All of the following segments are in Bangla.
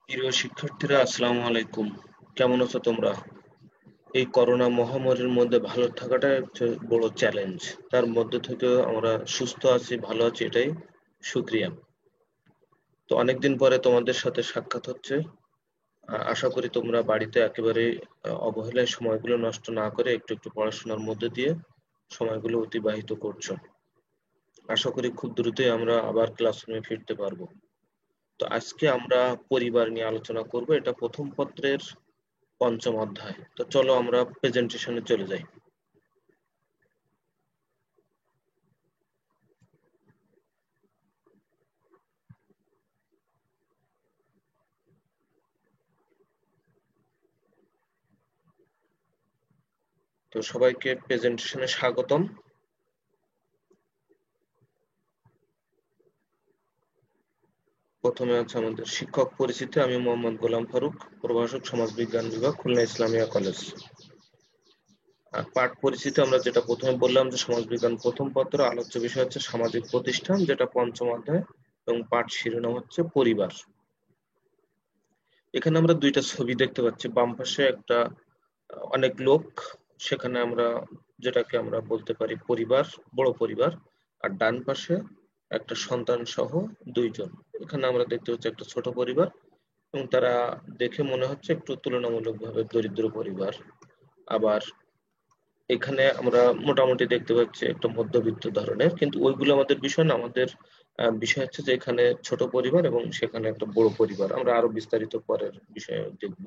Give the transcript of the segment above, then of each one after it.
প্রিয় শিক্ষার্থীরা, আসসালামু আলাইকুম। কেমন আছো তোমরা? এই করোনা মহামারীর মধ্যে ভালো থাকাটাই হচ্ছে বড় চ্যালেঞ্জ। তার মধ্যে থেকেও আমরা সুস্থ আছি, ভালো আছি, এটাই শুকরিয়া। তো অনেকদিন পরে তোমাদের সাথে সাক্ষাৎ হচ্ছে। আশা করি তোমরা বাড়িতে একেবারে অবহেলায় সময়গুলো নষ্ট না করে একটু একটু পড়াশোনার মধ্যে দিয়ে সময়গুলো অতিবাহিত করছো। আশা করি খুব দ্রুতই আমরা আবার ক্লাসরুমে ফিরতে পারবো। তো আজকে আমরা পরিবার নিয়ে আলোচনা করব। এটা প্রথম পত্রের পঞ্চম অধ্যায়। তো চলো আমরা প্রেজেন্টেশনে চলে যাই। তো সবাইকে প্রেজেন্টেশনে স্বাগতম। প্রথমে আছে আমাদের শিক্ষক পরিচিতি। আমি মোহাম্মদ গোলাম ফারুক, প্রভাষক, সমাজবিজ্ঞান বিভাগ, খুলনা ইসলামিয়া কলেজ। আর পাঠ পরিচিতি আমরা যেটা প্রথমে বললাম যে সমাজবিজ্ঞান প্রথম পত্র, আলোচ্য বিষয় হচ্ছে সামাজিক প্রতিষ্ঠান, যেটা পঞ্চম অধ্যায়, এবং পাঠ শিরোনাম হচ্ছে পরিবার। এখানে আমরা দুইটা ছবি দেখতে পাচ্ছি। বাম পাশে একটা অনেক লোক, সেখানে আমরা যেটাকে আমরা বলতে পারি পরিবার, বড় পরিবার। আর ডান পাশে একটা সন্তান সহ দুইজন। এখানে আমরা দেখতে পাচ্ছি একটা ছোট পরিবার, এবং তারা দেখে মনে হচ্ছে একটু তুলনামূলকভাবে দরিদ্র পরিবার। আবার এখানে আমরা মোটামুটি দেখতে পাচ্ছি একটা মধ্যবিত্ত ধরনের, কিন্তু ওইগুলো আমাদের বিষয় না। আমাদের বিষয় হচ্ছে যে এখানে ছোট পরিবার এবং সেখানে একটা বড় পরিবার। আমরা আরো বিস্তারিত পরের বিষয়ে দেখব।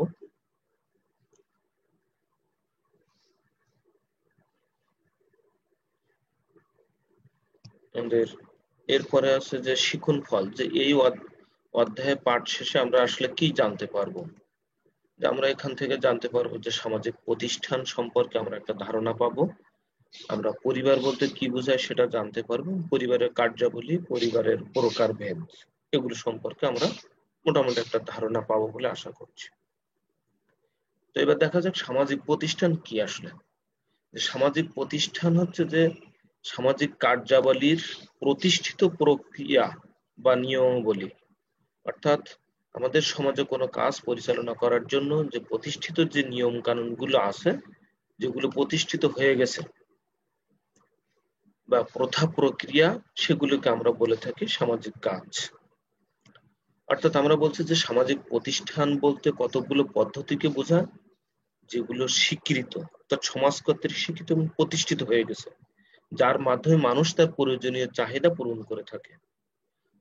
আমাদের এরপরে আছে যে শিখন ফল, যে এই অধ্যায়ে পাঠ শেষে আমরা আসলে কি জানতে পারবো। যে আমরা এখান থেকে জানতে পারবো যে সামাজিক প্রতিষ্ঠান সম্পর্কে আমরা একটা ধারণা পাবো। আমরা পরিবার বলতে কি বোঝায় সেটা জানতে পারবো। পরিবারের কার্যাবলী, পরিবারের প্রকারভেদ, এগুলো সম্পর্কে আমরা মোটামুটি একটা ধারণা পাবো বলে আশা করছি। তো এবার দেখা যাক সামাজিক প্রতিষ্ঠান কি আসলে। যে সামাজিক প্রতিষ্ঠান হচ্ছে যে সামাজিক কার্যাবলীর প্রতিষ্ঠিত প্রক্রিয়া বা নিয়মাবলী। অর্থাৎ আমাদের সমাজে কোনো কাজ পরিচালনা করার জন্য যে প্রতিষ্ঠিত যে নিয়ম কানুনগুলো আছে, যেগুলো প্রতিষ্ঠিত হয়ে গেছে, বা প্রথা প্রক্রিয়া, সেগুলোকে আমরা বলে থাকি সামাজিক কাজ। অর্থাৎ আমরা বলছি যে সামাজিক প্রতিষ্ঠান বলতে কতগুলো পদ্ধতিকে বোঝায়, যেগুলো স্বীকৃত, অর্থাৎ সমাজ কর্তৃক স্বীকৃত এবং প্রতিষ্ঠিত হয়ে গেছে, যার মাধ্যমে মানুষ তার প্রয়োজনীয় চাহিদা পূরণ করে থাকে।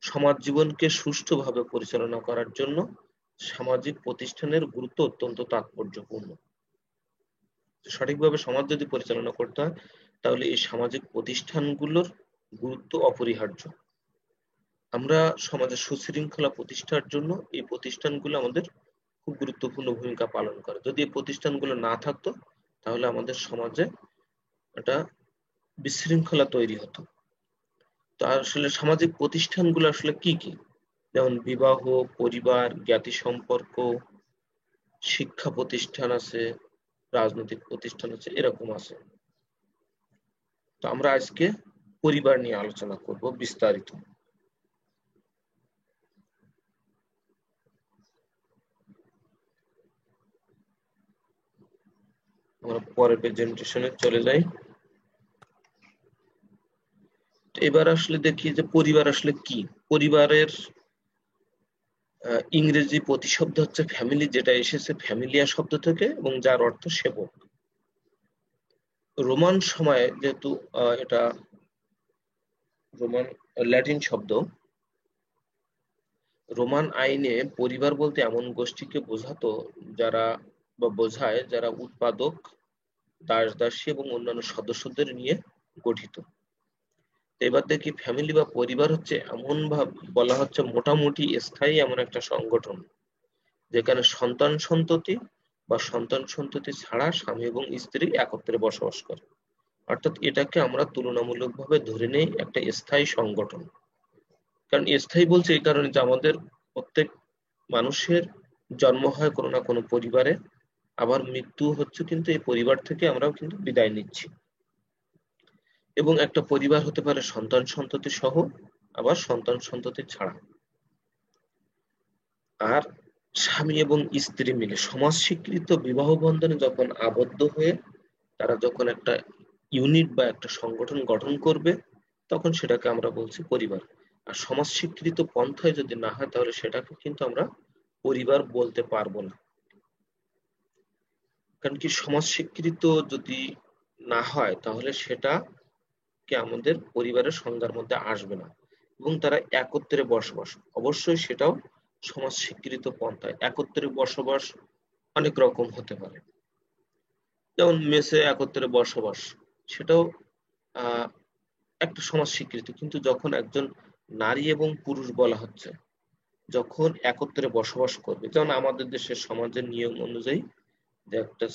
সমাজ জীবনকে সুষ্ঠুভাবে পরিচালনা করার জন্য সামাজিক প্রতিষ্ঠানের গুরুত্ব অত্যন্ত তাৎপর্যপূর্ণ। সঠিকভাবে সমাজ যদি পরিচালনা করতে হয়, তাহলে এই সামাজিক প্রতিষ্ঠানগুলোর গুরুত্ব অপরিহার্য। আমরা সমাজের সুশৃঙ্খলা প্রতিষ্ঠার জন্য এই প্রতিষ্ঠানগুলো আমাদের খুব গুরুত্বপূর্ণ ভূমিকা পালন করে। যদি এই প্রতিষ্ঠানগুলো না থাকতো, তাহলে আমাদের সমাজে একটা বিশৃঙ্খলা তৈরি হতো। তো আসলে সামাজিক প্রতিষ্ঠানগুলো আসলে কি কি? যেমন বিবাহ, পরিবার, জ্ঞাতি সম্পর্ক, শিক্ষা প্রতিষ্ঠান আছে, রাজনৈতিক প্রতিষ্ঠান আছে, এরকম আছে। তো আমরা আজকে পরিবার নিয়ে আলোচনা করব বিস্তারিত। আমরা পরের প্রেজেন্টেশনে চলে যাই। এবার আসলে দেখি যে পরিবার আসলে কি। পরিবারের ইংরেজি প্রতিশব্দ হচ্ছে ফ্যামিলি, যেটা এসেছে ফ্যামিলিয়া শব্দ থেকে এবং যার অর্থ সেবক। রোমান সময়ে যেহেতু এটা রোমান ল্যাটিন শব্দ, রোমান আইনে পরিবার বলতে এমন গোষ্ঠীকে বোঝাতো যারা বা বোঝায় যারা উৎপাদক, দাস-দাসী এবং অন্যান্য সদস্যদের নিয়ে গঠিত। এবার দেখি ফ্যামিলি বা পরিবার হচ্ছে এমন ভাবে বলা হচ্ছে মোটামুটি স্থায়ী এমন একটা সংগঠন, যেখানে সন্তান সন্ততি বা সন্তান সন্ততি ছাড়া স্বামী এবং স্ত্রী একত্রে বসবাস করে। অর্থাৎ এটাকে আমরা তুলনামূলকভাবে ধরে নেই একটা স্থায়ী সংগঠন। কারণ স্থায়ী বলছে এই কারণে যে আমাদের প্রত্যেক মানুষের জন্ম হয় কোনো না কোনো পরিবারে, আবার মৃত্যু হচ্ছে কিন্তু এই পরিবার থেকে আমরাও কিন্তু বিদায় নিচ্ছি। এবং একটা পরিবার হতে পারে সন্তান সন্ততি সহ, আবার সন্তান সন্ততি ছাড়া। আর স্বামী এবং স্ত্রী মিলে সমাজ স্বীকৃত বিবাহ বন্ধনে যখন আবদ্ধ হয়ে তারা যখন একটা ইউনিট বা একটা সংগঠন গঠন করবে, তখন সেটাকে আমরা বলছি পরিবার। আর সমাজ স্বীকৃত পন্থায় যদি না হয়, তাহলে সেটাকে কিন্তু আমরা পরিবার বলতে পারবো না। কারণ কি, সমাজ স্বীকৃত যদি না হয়, তাহলে সেটাকে আমাদের পরিবারের সংজ্ঞার মধ্যে আসবে না। এবং তারা একত্রে বসবাস, অবশ্যই সেটাও সমাজ স্বীকৃত পন্থায়। একত্রে বসবাস অনেক রকম হতে পারে, যেমন মেসে একত্রে বসবাস, সেটাও আহ একটা সমাজ স্বীকৃতি। কিন্তু যখন একজন নারী এবং পুরুষ বলা হচ্ছে, যখন একত্রে বসবাস করবে, যেমন আমাদের দেশের সমাজের নিয়ম অনুযায়ী যে একটা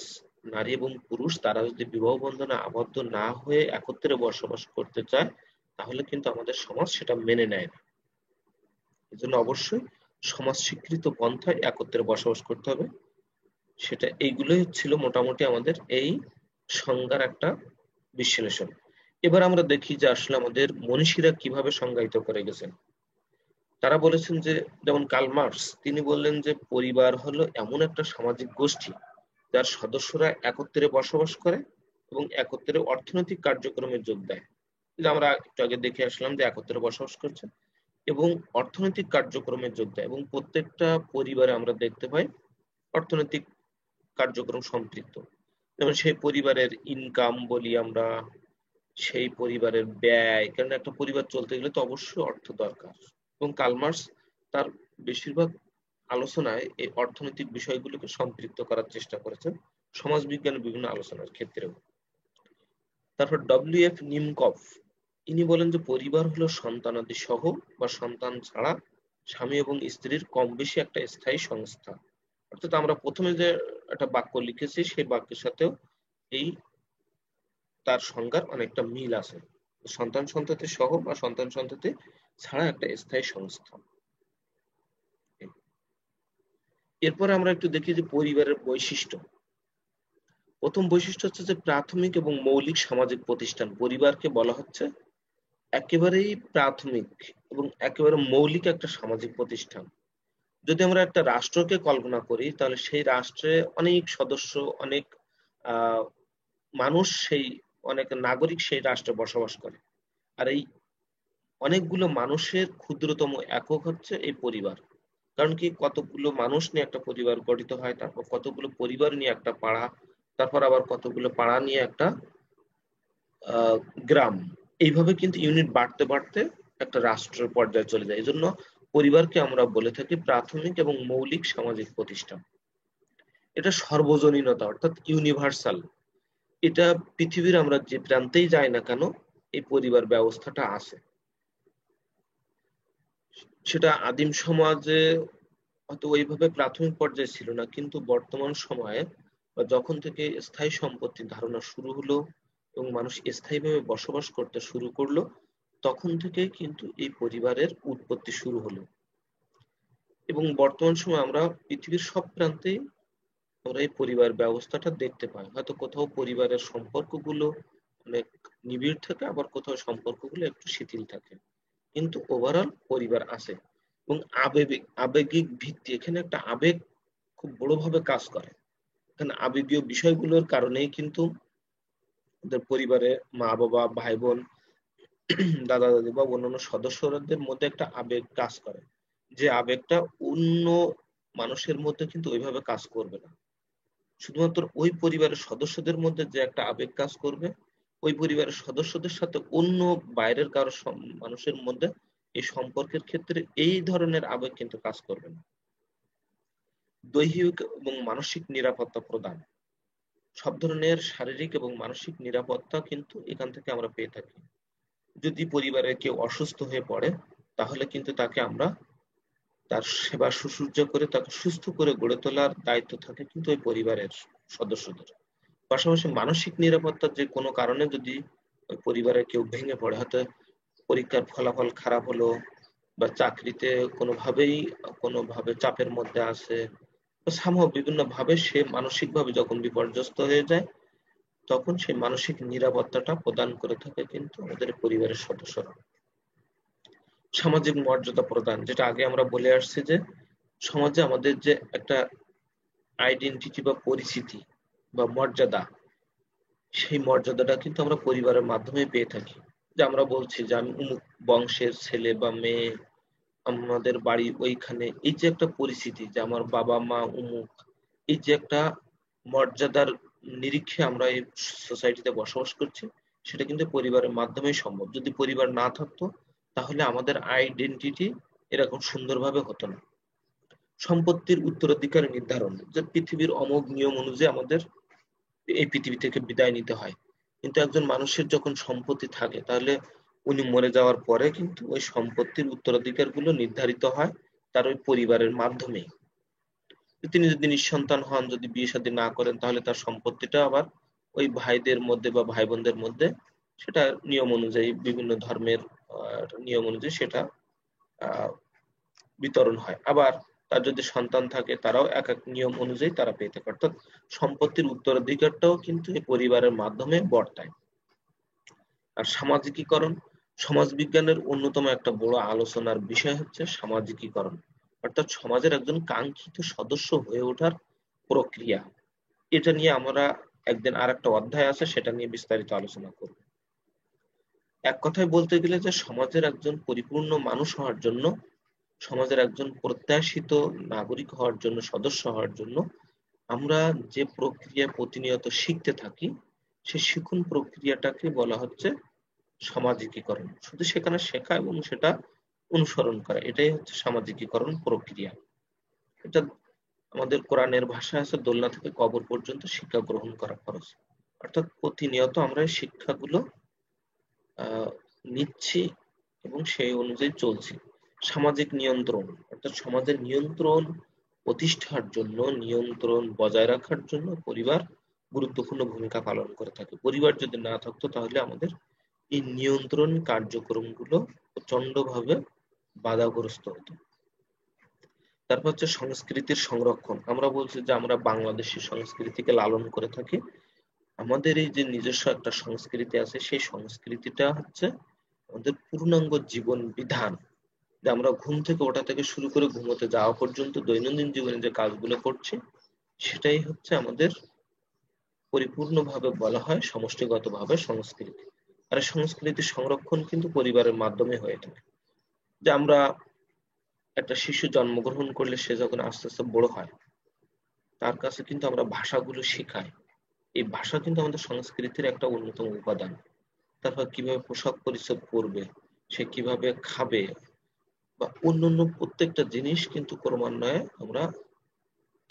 নারী এবং পুরুষ তারা যদি বিবাহ বন্ধনে আবদ্ধ না হয়ে একত্রে বসবাস করতে চায়, তাহলে কিন্তু আমাদের সমাজ সেটা মেনে নেয় না। এজন্য অবশ্যই সমাজ স্বীকৃত পন্থায় একত্রে বসবাস করতে হবে। সেটা এইগুলোই ছিল মোটামুটি আমাদের এই সংজ্ঞার একটা বিশ্লেষণ। এবার আমরা দেখি যে আসলে আমাদের মনীষীরা কিভাবে সংজ্ঞায়িত করে গেছেন। তারা বলেছেন যে, যেমন কার্ল মার্কস, তিনি বললেন যে পরিবার হলো এমন একটা সামাজিক গোষ্ঠী যার সদস্যরা একত্রে বসবাস করে এবং একত্রে অর্থনৈতিক কার্যক্রমে যোগ দেয়। যে আমরা একটু আগে দেখে আসলাম যে একত্রে বসবাস করছে এবং অর্থনৈতিক কার্যক্রমে যোগ দেয়, এবং প্রত্যেকটা পরিবারে আমরা দেখতে পাই অর্থনৈতিক কার্যক্রম সম্পৃক্ত। যেমন সেই পরিবারের ইনকাম বলি আমরা, সেই পরিবারের ব্যয়, কারণ একটা পরিবার চলতে গেলে তো অবশ্যই অর্থ দরকার। এবং কার্ল মার্কস তার বেশিরভাগ আলোচনায় এই অর্থনৈতিক বিষয়গুলোকে সম্পৃক্ত করার চেষ্টা করেছেন, সমাজবিজ্ঞানের বিভিন্ন আলোচনার ক্ষেত্রেও। তারপর ডব্লিউ.এফ. নিমকফ, ইনি বলেন যে পরিবার হলো সন্তানাদি সহ বা সন্তান ছাড়া স্বামী এবং স্ত্রীর কম বেশি একটা স্থায়ী সংস্থা। অর্থাৎ আমরা প্রথমে যে একটা বাক্য লিখেছি, সেই বাক্যের সাথেও এই তার সংজ্ঞার অনেকটা মিল আছে। সন্তান সন্ততি সহ বা সন্তান সন্ততি ছাড়া একটা স্থায়ী সংস্থা। এরপরে আমরা একটু দেখি যে পরিবারের বৈশিষ্ট্য। প্রথম বৈশিষ্ট্য হচ্ছে যে প্রাথমিক এবং মৌলিক সামাজিক প্রতিষ্ঠান। পরিবারকে বলা হচ্ছে একেবারেই প্রাথমিক এবং একেবারে মৌলিক একটা সামাজিক প্রতিষ্ঠান। যদি আমরা একটা রাষ্ট্রকে কল্পনা করি, তাহলে সেই রাষ্ট্রে অনেক সদস্য, অনেক আহ মানুষ, সেই অনেক নাগরিক সেই রাষ্ট্রে বসবাস করে। আর এই অনেকগুলো মানুষের ক্ষুদ্রতম একক হচ্ছে এই পরিবার। কারণ কি, কতগুলো মানুষ নিয়ে একটা পরিবার গঠিত হয়, তারপর কতগুলো পরিবার নিয়ে একটা পাড়া, তারপর আবার কতগুলো পাড়া নিয়ে একটা গ্রাম। এইভাবে কিন্তু ইউনিট বাড়তে বাড়তে একটা রাষ্ট্রের পর্যায়ে চলে যায়। এই জন্য পরিবারকে আমরা বলে থাকি প্রাথমিক এবং মৌলিক সামাজিক প্রতিষ্ঠান। এটা সর্বজনীনতা, অর্থাৎ ইউনিভার্সাল। এটা পৃথিবীর আমরা যে প্রান্তেই যাই না কেন, এই পরিবার ব্যবস্থাটা আছে। সেটা আদিম সমাজে হয়তো ওইভাবে প্রাথমিক পর্যায়ে ছিল না, কিন্তু বর্তমান সময়ে বা যখন থেকে স্থায়ী সম্পত্তির ধারণা শুরু হলো এবং মানুষ স্থায়ীভাবে বসবাস করতে শুরু করলো, তখন থেকে কিন্তু এই পরিবারের উৎপত্তি শুরু হলো। এবং বর্তমান সময়ে আমরা পৃথিবীর সব প্রান্তেই আমরা এই পরিবার ব্যবস্থাটা দেখতে পাই। হয়তো কোথাও পরিবারের সম্পর্কগুলো অনেক নিবিড় থাকে, আবার কোথাও সম্পর্কগুলো একটু শিথিল থাকে, কিন্তু ওভারঅল পরিবার আছে। এবং আবেগিক ভিত্তি, এখানে একটা আবেগ খুব বড়ভাবে কাজ করে। এখানে আবেগীয় বিষয়গুলোর কারণেই কিন্তু ওদের পরিবারে মা বাবা, ভাই বোন, দাদা দাদি বা অন্যান্য সদস্যদের মধ্যে একটা আবেগ কাজ করে, যে আবেগটা অন্য মানুষের মধ্যে কিন্তু ওইভাবে কাজ করবে না। শুধুমাত্র ওই পরিবারের সদস্যদের মধ্যে যে একটা আবেগ কাজ করবে, ওই পরিবারের সদস্যদের সাথে অন্য বাইরের কারো মানুষের মধ্যে এই সম্পর্কের ক্ষেত্রে এই ধরনের আবেগ কিন্তু কাজ করবে না। দৈহিক এবং মানসিক নিরাপত্তা প্রদান, সব ধরনের শারীরিক এবং মানসিক নিরাপত্তা কিন্তু এখান থেকে আমরা পেয়ে থাকি। যদি পরিবারে কেউ অসুস্থ হয়ে পড়ে, তাহলে কিন্তু তাকে আমরা তার সেবা শুশ্রূষা করে তাকে সুস্থ করে গড়ে তোলার দায়িত্ব থাকে কিন্তু ওই পরিবারের সদস্যদের। পাশাপাশি মানসিক নিরাপত্তার যে কোনো কারণে যদি ওই পরিবারে কেউ ভেঙে পড়ে, হয়তো পরীক্ষার ফলাফল খারাপ হলো বা চাকরিতে কোনোভাবে চাপের মধ্যে আছে, সামহ বিভিন্ন ভাবে সে মানসিক ভাবে যখন বিপর্যস্ত হয়ে যায়, তখন সেই মানসিক নিরাপত্তাটা প্রদান করে থাকে কিন্তু আমাদের পরিবারের সদস্যরা। সামাজিক মর্যাদা প্রদান, যেটা আগে আমরা বলে আসছি যে সমাজে আমাদের যে একটা আইডেন্টিটি বা পরিচিতি বা মর্যাদা, সেই মর্যাদাটা কিন্তু আমরা পরিবারের মাধ্যমে পেয়ে থাকি। যে আমরা বলছি যে আমি অমুক বংশের ছেলে বা মেয়ে, আমাদের বাড়ি ওইখানে, এই যে একটা পরিচিতি যে আমার বাবা মা অমুক, এই যে একটা মর্যাদার নিরিখে আমরা এই সোসাইটিতে বসবাস করছি, সেটা কিন্তু পরিবারের মাধ্যমেই সম্ভব। যদি পরিবার না থাকতো তাহলে আমাদের আইডেন্টিটি এরকম সুন্দরভাবে হতো না। সম্পত্তির উত্তরাধিকার নির্ধারণ, যে পৃথিবীর অমোঘ নিয়ম অনুযায়ী আমাদের এই পৃথিবী থেকে বিদায় নিতে হয়, কিন্তু একজন মানুষের যখন সম্পত্তি থাকে তাহলে উনি মরে যাওয়ার পরে কিন্তু ওই সম্পত্তির উত্তরাধিকার গুলো নির্ধারিত হয় তার ওই পরিবারের মাধ্যমে। তিনি যদি নিঃসন্তান হন, যদি বিয়ে শাদী না করেন, তাহলে তার সম্পত্তিটা আবার ওই ভাইদের মধ্যে বা ভাই বোনদের মধ্যে সেটা নিয়ম অনুযায়ী, বিভিন্ন ধর্মের নিয়ম অনুযায়ী সেটা আহ, বিতরণ হয়। আবার তার যদি সন্তান থাকে তারাও এক এক নিয়ম অনুযায়ী তারা পেয়ে থাকে। অর্থাৎ সম্পত্তির উত্তরাধিকারটাও কিন্তু এই পরিবারের মাধ্যমে বর্তায়। আর সামাজিকীকরণ, সমাজবিজ্ঞানের অন্যতম একটা বড় আলোচনার বিষয় হচ্ছে সামাজিকীকরণ, অর্থাৎ সমাজের একজন কাঙ্ক্ষিত সদস্য হয়ে ওঠার প্রক্রিয়া। এটা নিয়ে আমরা একদিন আর একটা অধ্যায় আছে, সেটা নিয়ে বিস্তারিত আলোচনা করব। এক কথায় বলতে গেলে যে সমাজের একজন পরিপূর্ণ মানুষ হওয়ার জন্য, সমাজের একজন প্রত্যাশিত নাগরিক হওয়ার জন্য, সদস্য হওয়ার জন্য আমরা যে প্রক্রিয়া প্রতিনিয়ত শিখতে থাকি, সেই শিখন প্রক্রিয়াটাকে বলা হচ্ছে সামাজিকীকরণ। শুধু সেখানে শেখা এবং সেটা অনুসরণ করা, এটাই হচ্ছে সামাজিকীকরণ প্রক্রিয়া। এটা আমাদের কোরআনের ভাষা আছে, দোলনা থেকে কবর পর্যন্ত শিক্ষা গ্রহণ করা খরচ। অর্থাৎ প্রতিনিয়ত আমরা এই শিক্ষাগুলো আহ নিচ্ছি এবং সেই অনুযায়ী চলছি। সামাজিক নিয়ন্ত্রণ, অর্থাৎ সমাজের নিয়ন্ত্রণ প্রতিষ্ঠার জন্য, নিয়ন্ত্রণ বজায় রাখার জন্য পরিবার গুরুত্বপূর্ণ ভূমিকা পালন করে থাকে। পরিবার যদি না থাকতো তাহলে আমাদের এই নিয়ন্ত্রণ কার্যক্রমগুলো প্রচন্ডভাবে বাধাগ্রস্ত হতো। তারপর হচ্ছে সংস্কৃতির সংরক্ষণ। আমরা বলছি যে আমরা বাংলাদেশী সংস্কৃতিকে লালন করে থাকি। আমাদের এই যে নিজস্ব একটা সংস্কৃতি আছে, সেই সংস্কৃতিটা হচ্ছে আমাদের পূর্ণাঙ্গ জীবন বিধান। যে আমরা ঘুম থেকে ওঠা থেকে শুরু করে ঘুমোতে যাওয়া পর্যন্ত দৈনন্দিন জীবনে যে কাজগুলো করছি, সেটাই হচ্ছে আমাদের পরিপূর্ণভাবে বলা হয় সমষ্টিগতভাবে সংস্কৃতি। আর এই সংস্কৃতির সংরক্ষণ কিন্তু পরিবারের মাধ্যমে হয়ে থাকে। যে আমরা একটা শিশু জন্মগ্রহণ করলে সে যখন আস্তে আস্তে বড় হয়, তার কাছে কিন্তু আমরা ভাষাগুলো শেখাই। এই ভাষা কিন্তু আমাদের সংস্কৃতির একটা অন্যতম উপাদান। তারপর কিভাবে পোশাক পরিচ্ছদ পরবে, সে কিভাবে খাবে, বা অন্যান্য প্রত্যেকটা জিনিস কিন্তু ক্রমান্বয়ে আমরা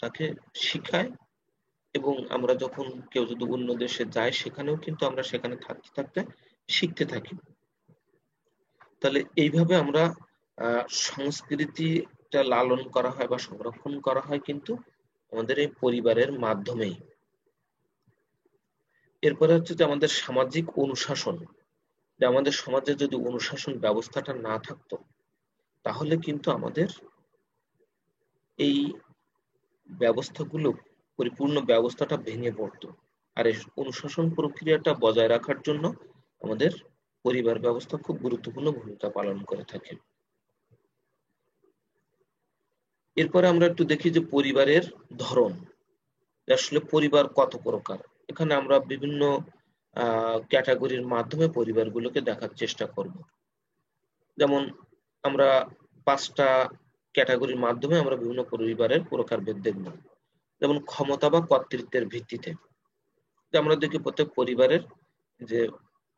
তাকে শিখাই। এবং আমরা যখন কেউ যদি অন্য দেশে যায়, সেখানেও কিন্তু আমরা সেখানে থাকতে থাকতে শিখতে থাকি। তাহলে এইভাবে আমরা সংস্কৃতিটা লালন করা হয় বা সংরক্ষণ করা হয় কিন্তু আমাদের এই পরিবারের মাধ্যমেই। এরপরে হচ্ছে যে আমাদের সামাজিক অনুশাসন, যে আমাদের সমাজে যদি অনুশাসন ব্যবস্থাটা না থাকতো তাহলে কিন্তু আমাদের এই ব্যবস্থাগুলো, পরিপূর্ণ ব্যবস্থাটা ভেঙে পড়তো। আর এই অনুশাসন প্রক্রিয়াটা বজায় রাখার জন্য আমাদের পরিবার ব্যবস্থা খুব গুরুত্বপূর্ণ ভূমিকা পালন করে থাকে। এরপরে আমরা একটু দেখি যে পরিবারের ধরন, আসলে পরিবার কত প্রকার। এখানে আমরা বিভিন্ন ক্যাটাগরির মাধ্যমে পরিবারগুলোকে দেখার চেষ্টা করব। যেমন আমরা 5টা ক্যাটাগরির মাধ্যমে আমরা বিভিন্ন পরিবারের প্রকারভেদ দেখব। যেমন ক্ষমতা বা কর্তৃত্বের ভিত্তিতে, যে আমরা দেখি প্রত্যেক পরিবারের যে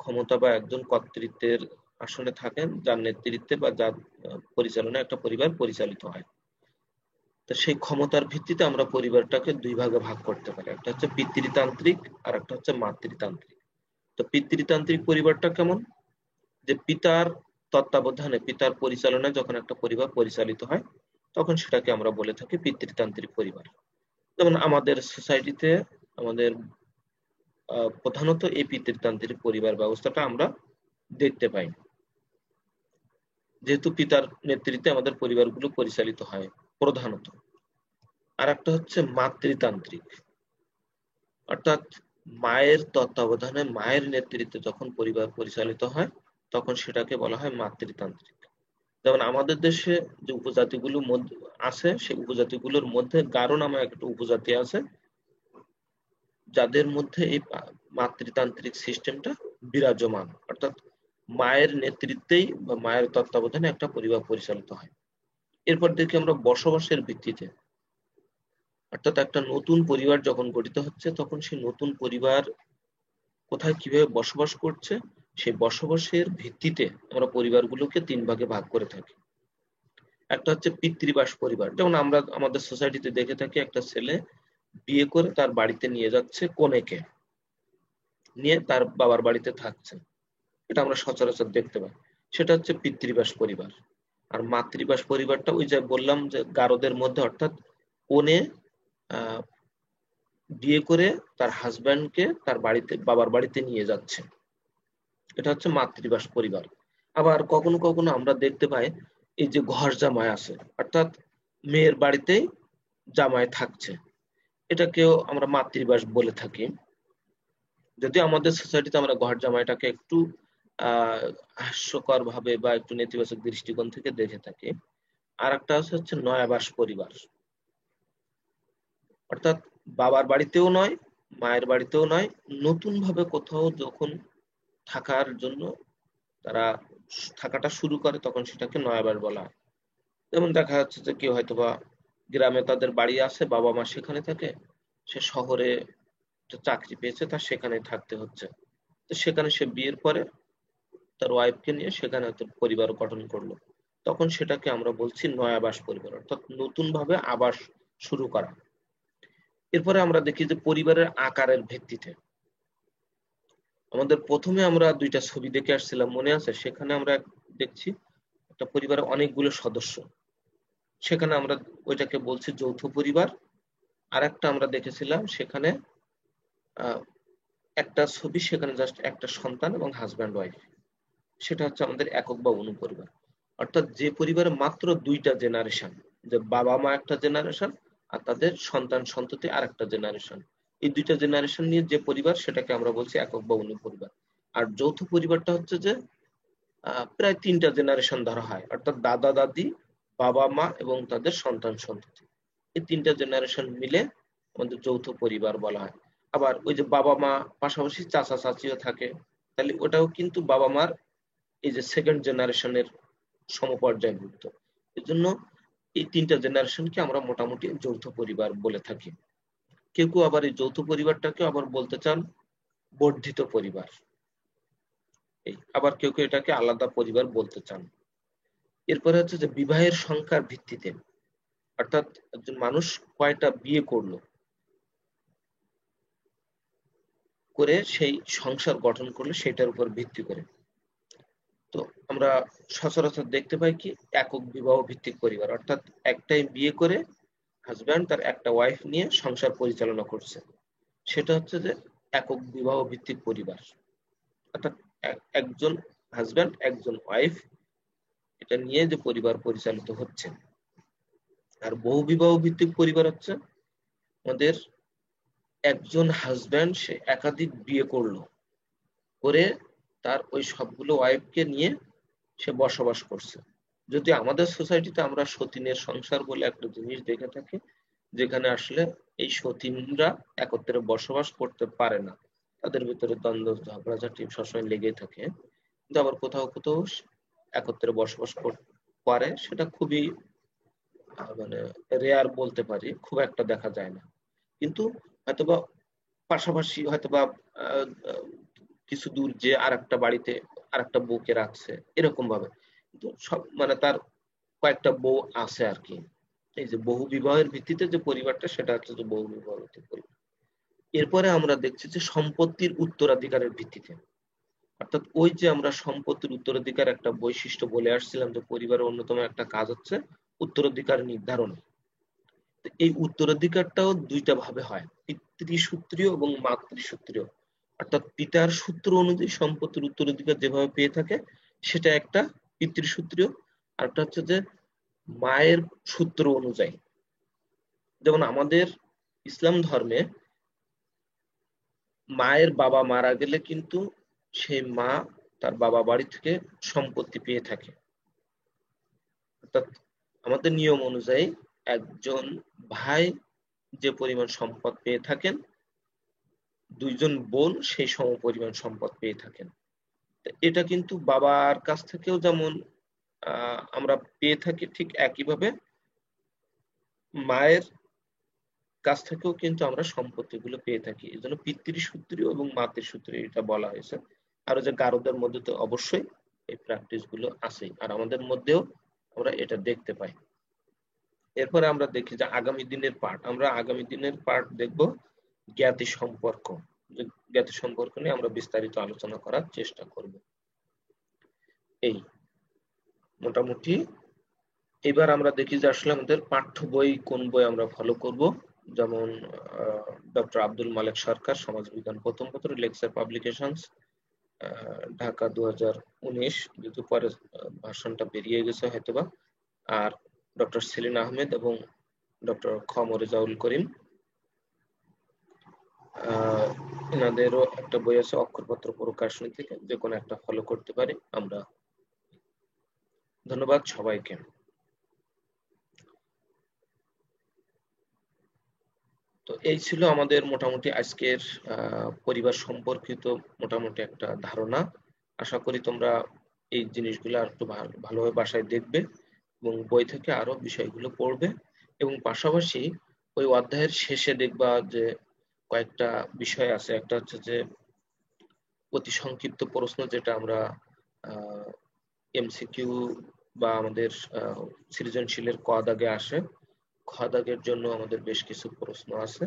ক্ষমতা বা একজন কর্তৃত্বের আসনে থাকেন, যার নেতৃত্বে বা যার পরিচালনায় একটা পরিবার পরিচালিত হয়। তো সেই ক্ষমতার ভিত্তিতে আমরা পরিবারটাকে 2 ভাগে ভাগ করতে পারি, একটা হচ্ছে পিতৃতান্ত্রিক আর একটা হচ্ছে মাতৃতান্ত্রিক। তো পিতৃতান্ত্রিক পরিবারটা কেমন, যে পিতার তত্ত্বাবধানে, পিতার পরিচালনায় যখন একটা পরিবার পরিচালিত হয়, তখন সেটাকে আমরা বলে থাকি পিতৃতান্ত্রিক পরিবার। যেমন আমাদের সোসাইটিতে আমাদের প্রধানত এই পিতৃতান্ত্রিক পরিবার ব্যবস্থাটা আমরা দেখতে পাই, যেহেতু পিতার নেতৃত্বে আমাদের পরিবারগুলো পরিচালিত হয় প্রধানত। আর একটা হচ্ছে মাতৃতান্ত্রিক, অর্থাৎ মায়ের তত্ত্বাবধানে, মায়ের নেতৃত্বে যখন পরিবার পরিচালিত হয়, তখন সেটাকে বলা হয় মাতৃতান্ত্রিক। যেমন আমাদের দেশে যে উপজাতিগুলো আছে, সেই উপজাতিগুলোর মধ্যে গারো নামে একটা উপজাতি আছে, যাদের মধ্যে এই মাতৃতান্ত্রিক সিস্টেমটা বিরাজমান, অর্থাৎ মায়ের নেতৃত্বেই বা মায়ের তত্ত্বাবধানে একটা পরিবার পরিচালিত হয়। এরপর দেখি আমরা বসবাসের ভিত্তিতে, অর্থাৎ একটা নতুন পরিবার যখন গঠিত হচ্ছে, তখন সেই নতুন পরিবার কোথায় কিভাবে বসবাস করছে, সেই বসবাসের ভিত্তিতে আমরা পরিবারগুলোকে 3 ভাগে ভাগ করে থাকি। একটা হচ্ছে পিতৃবাস পরিবার, যেমন আমরা আমাদের সোসাইটিতে দেখে থাকি, একটা ছেলে বিয়ে করে তার বাড়িতে নিয়ে যাচ্ছে কনেকে, নিয়ে তার বাবার বাড়িতে থাকছে, এটা আমরা সচরাচর দেখতে পাই। সেটা হচ্ছে পিতৃবাস পরিবার। আর মাতৃবাস পরিবারটা ওই যে বললাম যে গারোদের মধ্যে, অর্থাৎ কনে আহ, বিয়ে করে তার হাজব্যান্ডকে তার বাড়িতে বাবার বাড়িতে নিয়ে যাচ্ছে, এটা হচ্ছে মাতৃবাস পরিবার। আবার কখনো কখনো আমরা দেখতে পাই এই যে ঘর জামাই আছে, অর্থাৎ মেয়ের বাড়িতেই জামাই থাকছে, এটাকেও আমরা মাতৃবাস বলে থাকি। যদিও আমাদের সোসাইটিতে আমরা ঘর জামাইটাকে একটু আহ হাস্যকর ভাবে বা একটু নেতিবাচক দৃষ্টিকোণ থেকে দেখে থাকি। আর একটা হচ্ছে নয়াবাস পরিবার, অর্থাৎ বাবার বাড়িতেও নয়, মায়ের বাড়িতেও নয়, নতুন ভাবে কোথাও যখন থাকার জন্য তারা থাকাটা শুরু করে, তখন সেটাকে নয়াবাস বলা হয়। যেমন দেখা যাচ্ছে যে কেউ হয়তোবা গ্রামে তাদের বাড়ি আছে, বাবা মা সেখানে থাকে, সে শহরে একটা চাকরি পেয়েছে, তার সেখানে থাকতে হচ্ছে, তো সেখানে সে বিয়ের পরে তার ওয়াইফকে নিয়ে সেখানে হয়তো পরিবার গঠন করলো, তখন সেটাকে আমরা বলছি নয়াবাস পরিবার, অর্থাৎ নতুন ভাবে আবাস শুরু করা। এরপরে আমরা দেখি যে পরিবারের আকারের ভিত্তিতে, আমাদের প্রথমে আমরা 2টা ছবি দেখে আসছিলাম, মনে আছে? সেখানে আমরা দেখছি একটা পরিবারে অনেকগুলো সদস্য, সেখানে আমরা ওইটাকে বলছি যৌথ পরিবার। আর একটা আমরা দেখেছিলাম সেখানে আহ, একটা ছবি, সেখানে জাস্ট একটা সন্তান এবং হাজব্যান্ড ওয়াইফ, সেটা হচ্ছে আমাদের একক বা অনু পরিবার। অর্থাৎ যে পরিবারে মাত্র 2টা জেনারেশন, যে বাবা মা একটা জেনারেশন আর তাদের সন্তান সন্ততি আর একটা জেনারেশন, এই 2টা জেনারেশন নিয়ে যে পরিবার, সেটাকে আমরা বলছি একক বা অনু পরিবার। আর যৌথ পরিবারটা হচ্ছে যে প্রায় 3টা জেনারেশন ধরা হয়, অর্থাৎ দাদা দাদি, বাবা মা এবং তাদের সন্তান সন্ততি, এই 3টা জেনারেশন মিলে আমাদের যৌথ পরিবার বলা হয়। আবার ওই যে বাবা মা পাশাপাশি চাচা চাচিও থাকে, তাহলে ওটাও কিন্তু বাবা মার এই যে সেকেন্ড জেনারেশনের সমপর্যায়ভুক্ত। এই জন্য এই 3টা জেনারেশনকে আমরা মোটামুটি যৌথ পরিবার বলে থাকি। কেউ কেউ আবার এই যৌথ পরিবারটাকে আবার বলতে চান বর্ধিত পরিবার, আবার কেউ কেউ এটাকে আলাদা পরিবার বলতে চান। এরপরে হচ্ছে যে বিবাহের সংখ্যার ভিত্তিতে, অর্থাৎ একজন মানুষ কয়টা বিয়ে করলো, করে সেই সংসার গঠন করলো, সেটার উপর ভিত্তি করে। তো আমরা সচরাচর দেখতে পাই কি একক বিবাহ ভিত্তিক পরিবার, অর্থাৎ একটাই বিয়ে করে হাজব্যান্ড তার একটা ওয়াইফ নিয়ে সংসার পরিচালনা করছে, সেটা হচ্ছে যে একক বিবাহ ভিত্তিক পরিবার। অর্থাৎ একজন হাজব্যান্ড একজন ওয়াইফ, এটা নিয়ে যে পরিবার পরিচালিত হচ্ছে। আর বহু বিবাহ ভিত্তিক পরিবার হচ্ছে আমাদের একজন হাজব্যান্ড সে একাধিক বিয়ে করলো, করে তার ওই সবগুলো ওয়াইফকে নিয়ে সে বসবাস করছে। যদি আমাদের সোসাইটিতে আমরা সতীনের সংসার বলে একটা জিনিস দেখে থাকি, যেখানে আসলে এই সতীনরা একত্রে বসবাস করতে পারে না, তাদের ভিতরে দ্বন্দ্ব ঝগড়াঝাটি সবসময় লেগেই থাকে। কিন্তু আবার কোথাও কোথাও একত্রে বসবাস পারে, সেটা খুবই মানে রেয়ার বলতে পারি, খুব একটা দেখা যায় না। কিন্তু হয়তোবা পাশাপাশি হয়তোবা আহ, আহ, কিছু দূর যে আর একটা বাড়িতে আর একটা বউকে রাখছে, এরকম ভাবে। কিন্তু সব মানে তার কয়েকটা বউ আছে আর কি। এই যে বহু বিবাহের ভিত্তিতে যে পরিবারটা, সেটা হচ্ছে যে বহু বিবাহ ভিত্তিক পরিবার। এরপরে আমরা দেখছি যে সম্পত্তির উত্তরাধিকারের ভিত্তিতে, অর্থাৎ ওই যে আমরা সম্পত্তির উত্তরাধিকার একটা বৈশিষ্ট্য বলে আসছিলাম যে পরিবারের অন্যতম একটা কাজ হচ্ছে উত্তরাধিকার নির্ধারণ। এই উত্তরাধিকারটাও 2টা ভাবে হয়, পিতৃসূত্রীয় এবং মাতৃসূত্রীয়। অর্থাৎ পিতার সূত্র অনুযায়ী সম্পত্তির উত্তরাধিকার যেভাবে পেয়ে থাকে, সেটা একটা পিতৃসূত্রীয়। আর একটা হচ্ছে যে মায়ের সূত্র অনুযায়ী। যেমন আমাদের ইসলাম ধর্মে মায়ের বাবা মারা গেলে কিন্তু সেই মা তার বাবা বাড়ি থেকে সম্পত্তি পেয়ে থাকে। অর্থাৎ আমাদের নিয়ম অনুযায়ী একজন ভাই যে পরিমাণ সম্পদ পেয়ে থাকেন, দুইজন বোন সেই সম পরিমাণ সম্পদ পেয়ে থাকেন। এটা কিন্তু বাবার কাছ থেকেও যেমন আমরা পেয়ে থাকি, ঠিক একইভাবে মায়ের কাছ থেকেও কিন্তু আমরা সম্পত্তিগুলো পেয়ে থাকি। এজন্য পিতৃসূত্রীয় এবং মাতৃসূত্রীয় এটা বলা হয়েছে। আর যে গারদের মধ্যে তো অবশ্যই এই প্র্যাকটিস গুলো আছেই, আর আমাদের মধ্যেও আমরা এটা দেখতে পাই। এরপরে আমরা দেখি যে আগামী দিনের পাঠ, আমরা আগামী দিনের পাঠ দেখব জ্ঞাতি সম্পর্ক। জ্ঞাতি সম্পর্ক নিয়ে আমরা বিস্তারিত আলোচনা করার চেষ্টা করব। এই মোটামুটি এবার আমরা দেখি যে আসলে আমাদের পাঠ্য বই কোন বই আমরা ফলো করব। যেমন ডক্টর আব্দুল মালেক সরকার, সমাজবিজ্ঞান প্রথম পত্র, লেকচার পাবলিকেশনস, ঢাকা 2019, যেহেতু পরে ভার্সনটা বেরিয়ে গেছে হয়তোবা। আর ডক্টর সেলিন আহমেদ এবং ডক্টর খ মরিজাউল করিম, এনাদেরও একটা বই আছে অক্ষরপত্র প্রকাশনী থেকে, যে কোনো একটা ফলো করতে পারি আমরা। ধন্যবাদ সবাইকে। তো এই ছিল আমাদের মোটামুটি আজকের পরিবার সম্পর্কিত মোটামুটি একটা ধারণা। আশা করি তোমরা এই জিনিসগুলো আর একটু ভালোভাবে বাসায় দেখবে এবং বই থেকে আরো বিষয়গুলো পড়বে, এবং পাশাপাশি ওই অধ্যায়ের শেষে দেখবা যে কয়েকটা বিষয় আছে। একটা হচ্ছে যে অতি সংক্ষিপ্ত প্রশ্ন, যেটা আমরা এমসিকিউ বা আমাদের সৃজনশীলের ক দাগে আসে। খ দাগের জন্য আমাদের বেশ কিছু প্রশ্ন আছে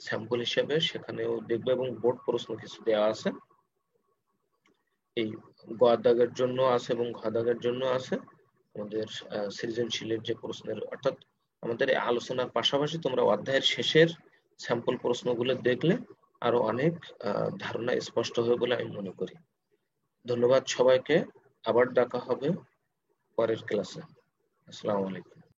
স্যাম্পল হিসেবে, সেখানেও দেখবে, এবং বোর্ড প্রশ্ন কিছু দেওয়া আছে। এই গ দাগের জন্য আছে এবং ঘ দাগের জন্য আছে আমাদের সৃজনশীলের যে প্রশ্নের, অর্থাৎ আমাদের এই আলোচনার পাশাপাশি তোমরা অধ্যায়ের শেষের স্যাম্পল প্রশ্নগুলো দেখলে আরো অনেক ধারণা স্পষ্ট হবে বলে আমি মনে করি। ধন্যবাদ সবাইকে, আবার দেখা হবে পরের ক্লাসে। আসসালামু আলাইকুম।